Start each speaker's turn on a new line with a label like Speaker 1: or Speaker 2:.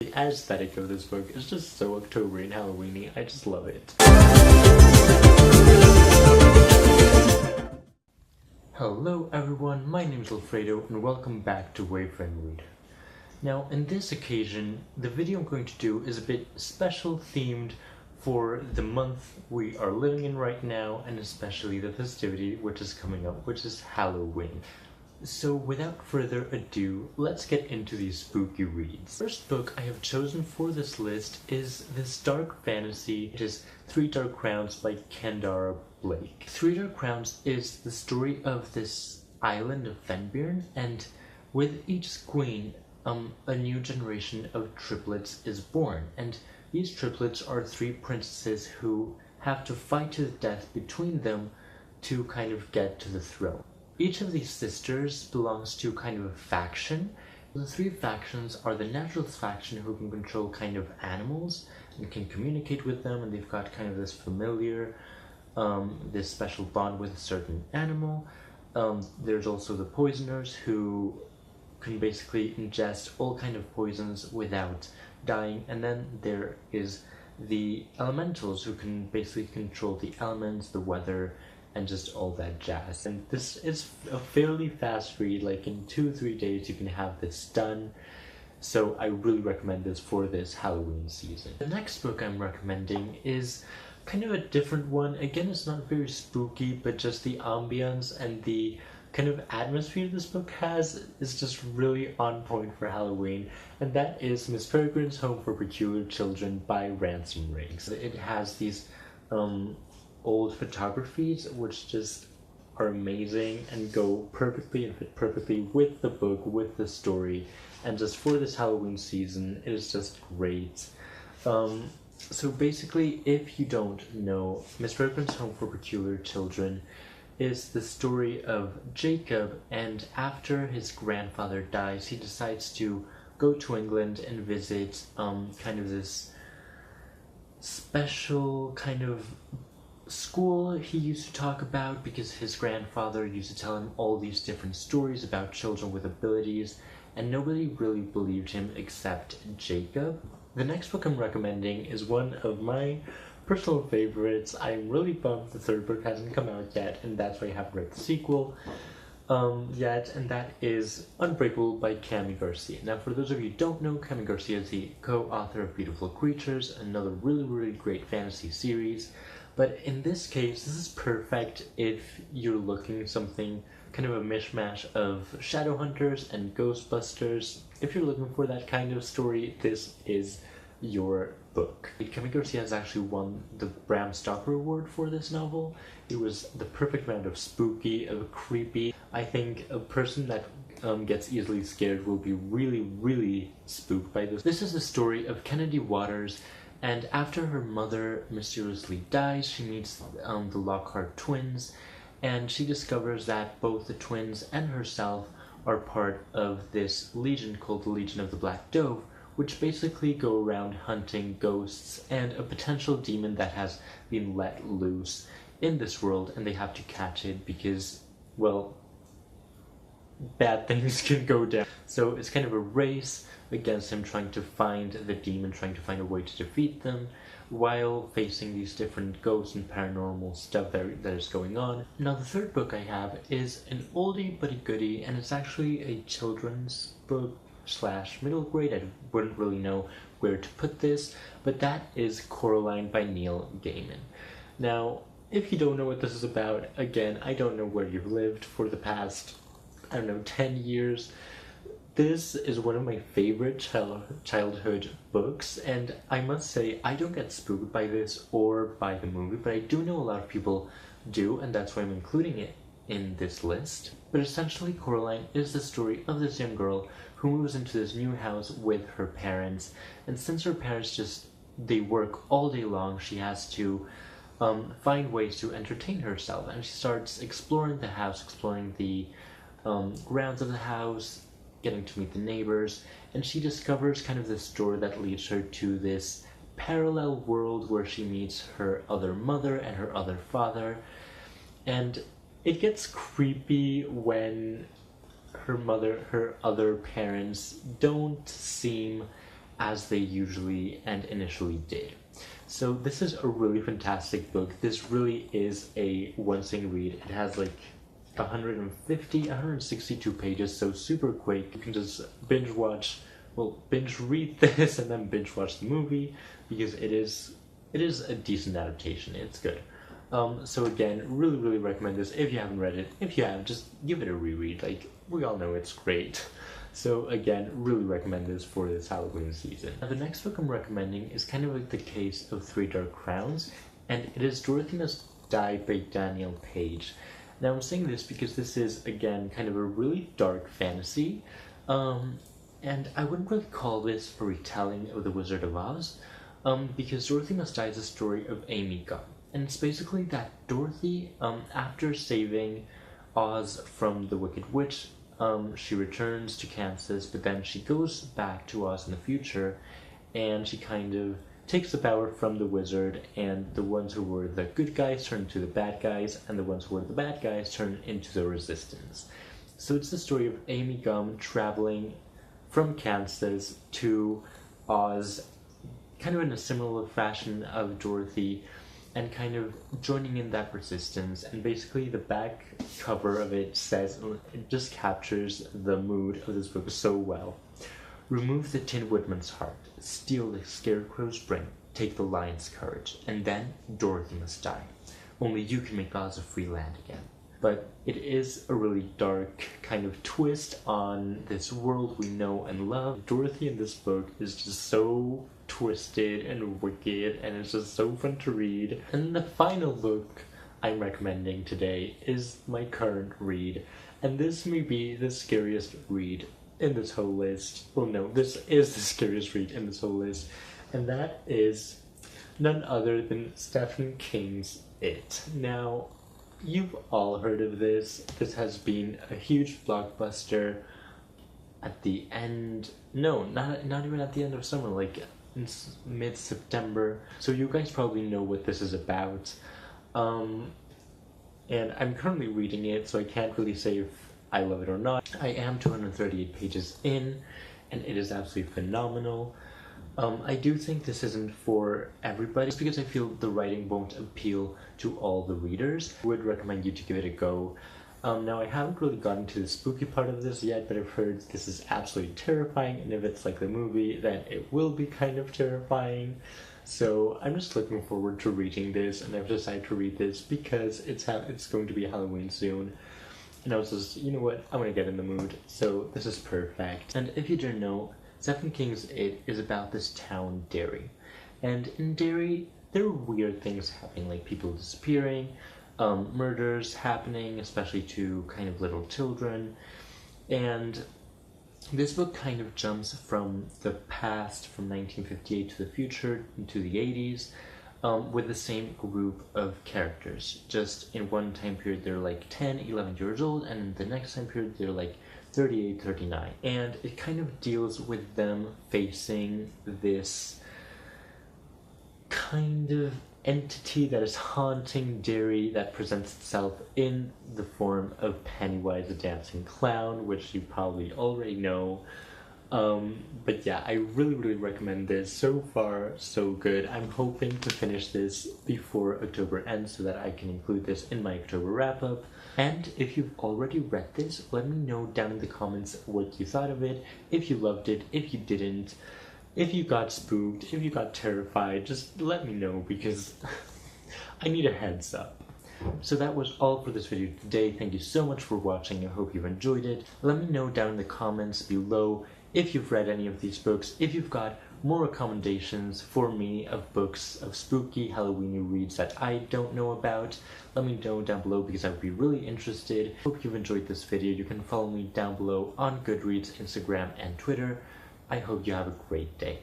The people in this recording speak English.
Speaker 1: The aesthetic of this book is just so October and Halloweeny. I just love it. Hello everyone, my name is Alfredo and welcome back to Wavefront Read. Now in this occasion, the video I'm going to do is a bit special themed for the month we are living in right now, and especially the festivity which is coming up, which is Halloween. So without further ado, let's get into these spooky reads. First book I have chosen for this list is this dark fantasy. It is Three Dark Crowns by Kendare Blake. Three Dark Crowns is the story of this island of Fenbyrn, and with each queen, a new generation of triplets is born, and these triplets are three princesses who have to fight to the death between them to kind of get to the throne. Each of these sisters belongs to kind of a faction. The three factions are the naturalist faction, who can control kind of animals and can communicate with them, and they've got kind of this familiar, this special bond with a certain animal. There's also the poisoners, who can basically ingest all kind of poisons without dying, and then there is the elementals, who can basically control the elements, the weather, and just all that jazz. And this is a fairly fast read, like in 2-3 days you can have this done. So I really recommend this for this Halloween season. The next book I'm recommending is kind of a different one. Again, it's not very spooky, but just the ambience and the kind of atmosphere this book has is just really on point for Halloween, and that is Miss Peregrine's Home for Peculiar Children by Ransom Riggs. It has these old photographies which just are amazing and go perfectly and fit perfectly with the book, with the story, and just for this Halloween season it is just great. So basically, if you don't know, Miss Peregrine's Home for Peculiar Children is the story of Jacob, and after his grandfather dies he decides to go to England and visit kind of this special kind of school he used to talk about, because his grandfather used to tell him all these different stories about children with abilities, and nobody really believed him except Jacob. The next book I'm recommending is one of my personal favorites. I'm really bummed the third book hasn't come out yet, and that's why I haven't read the sequel yet, and that is Unbreakable by Kami Garcia. Now, for those of you who don't know, Kami Garcia is the co-author of Beautiful Creatures, another really great fantasy series. But in this case, this is perfect if you're looking something kind of a mishmash of Shadowhunters and Ghostbusters. If you're looking for that kind of story, this is your book. Kami Garcia has actually won the Bram Stoker Award for this novel. It was the perfect amount of spooky, of creepy. I think a person that gets easily scared will be really spooked by this. This is the story of Kennedy Waters, and after her mother mysteriously dies, she meets the Lockhart twins, and she discovers that both the twins and herself are part of this legion called the Legion of the Black Dove, which basically go around hunting ghosts and a potential demon that has been let loose in this world, and they have to catch it because, well, bad things can go down. So it's kind of a race against him, trying to find the demon, trying to find a way to defeat them, while facing these different ghosts and paranormal stuff that is going on. Now, the third book I have is an oldie but a goodie, and it's actually a children's book / middle grade. I wouldn't really know where to put this, but that is Coraline by Neil Gaiman. Now, if you don't know what this is about, again, I don't know where you've lived for the past, 10 years. This is one of my favorite childhood books, and I must say I don't get spooked by this or by the movie, but I do know a lot of people do, and that's why I'm including it in this list. But essentially, Coraline is the story of this young girl who moves into this new house with her parents, and since her parents they work all day long, she has to find ways to entertain herself, and she starts exploring the house, exploring the grounds of the house, getting to meet the neighbors, and she discovers kind of this door that leads her to this parallel world where she meets her other mother and her other father, and it gets creepy when her other parents don't seem as they usually and initially did. So this is a really fantastic book. This really is a one-sitting read. It has like 162 pages, so super quick. You can just binge read this and then binge watch the movie, because it is a decent adaptation. It's good. So again, really recommend this if you haven't read it. If you have, just give it a reread. Like, we all know it's great. So again, really recommend this for this Halloween season. Now the next book I'm recommending is kind of like the case of Three Dark Crowns, and it is Dorothy Must Die by Daniel Page. Now I'm saying this because this is, again, kind of a really dark fantasy, and I wouldn't really call this a retelling of The Wizard of Oz, because Dorothy Must Die is a story of Amy Gum. And it's basically that Dorothy, after saving Oz from the Wicked Witch, she returns to Kansas, but then she goes back to Oz in the future, and she kind of takes the power from the wizard, and the ones who were the good guys turn into the bad guys, and the ones who were the bad guys turn into the resistance. So it's the story of Amy Gum traveling from Kansas to Oz, kind of in a similar fashion of Dorothy, and kind of joining in that resistance. And basically the back cover of it says, it just captures the mood of this book so well. Remove the Tin Woodman's heart, steal the Scarecrow's brain, take the lion's courage, and then Dorothy must die. Only you can make Oz a free land again. But it is a really dark kind of twist on this world we know and love. Dorothy in this book is just so twisted and wicked, and it's just so fun to read. And the final book I'm recommending today is my current read, and this may be the scariest read in this whole list. Well, no, this is the scariest read in this whole list, and that is none other than Stephen King's It. Now, you've all heard of this. This has been a huge blockbuster at the end, no, not even at the end of summer, like in mid-September. So you guys probably know what this is about. And I'm currently reading it, so I can't really say if I love it or not. I am 238 pages in, and it is absolutely phenomenal. I do think this isn't for everybody, just because I feel the writing won't appeal to all the readers. I would recommend you to give it a go. Now, I haven't really gotten to the spooky part of this yet, but I've heard this is absolutely terrifying, and if it's like the movie, then it will be kind of terrifying. So I'm just looking forward to reading this, and I've decided to read this because it's going to be Halloween soon. And I was just, you know what, I'm gonna get in the mood, so this is perfect. And if you didn't know, Stephen King's It is about this town, Derry. And in Derry, there are weird things happening, like people disappearing, murders happening, especially to kind of little children. And this book kind of jumps from the past, from 1958 to the future, into the 80s, with the same group of characters. Just in one time period they're like 10, 11 years old, and in the next time period they're like 38, 39. And it kind of deals with them facing this kind of entity that is haunting Derry, that presents itself in the form of Pennywise the Dancing Clown, which you probably already know. But yeah, I really recommend this. So far, so good. I'm hoping to finish this before October ends so that I can include this in my October wrap-up. And if you've already read this, let me know down in the comments what you thought of it, if you loved it, if you didn't, if you got spooked, if you got terrified. Just let me know, because I need a heads up. So that was all for this video today. Thank you so much for watching. I hope you've enjoyed it. Let me know down in the comments below if you've read any of these books, if you've got more recommendations for me of books, of spooky Halloween reads that I don't know about. Let me know down below, because I would be really interested. Hope you've enjoyed this video. You can follow me down below on Goodreads, Instagram, and Twitter. I hope you have a great day.